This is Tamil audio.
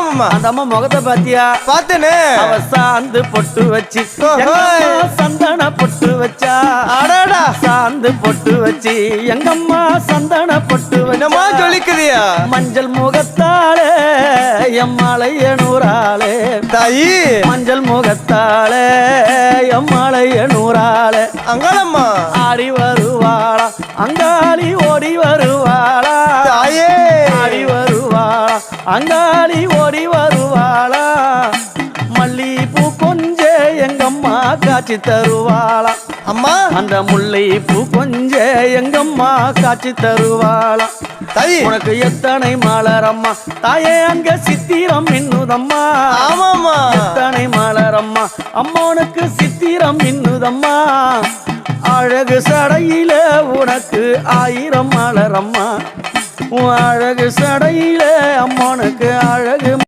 ஆமா அந்த அம்மா முகத்தை பாத்தியா? பார்த்தேனே. அவ சாந்து பொட்டு வச்சு சந்தன பொட்டு வச்சா. அடடா சாந்து பொட்டு வச்சு எங்கம்மா சந்தன பொட்டு என்னமா சொல்லிக்குதியா? மஞ்சள் முகத்தாளே எம்மாளைய நூறாளே தாயி மஞ்சள் முகத்தாளே எம்மாளைய நூறாளே அங்காளம்மா ஆடி வருவாளா அங்காளி ஓடி வருவாளா தாயே ஆடி வருவாளா அங்காளி ஓடி வருவாளா மல்லிப்பூ கொஞ்ச எங்கம்மா காட்சி தருவாளா அம்மா அந்த முல்லை பூ கொஞ்ச எங்கம்மா காட்சி தருவாளா தாயி உனக்கு எத்தனை மலரம்மா தாயே அங்க சித்திரம் மின்னுதம்மா ஆமாம்மா எத்தனை மலரம்மா அம்மா உனக்கு சித்திரம் மின்னுதம்மா அழகு சடையில உனக்கு 1000 மலரம்மா உன் அழகு சடையில அம்மானுக்கு அழகு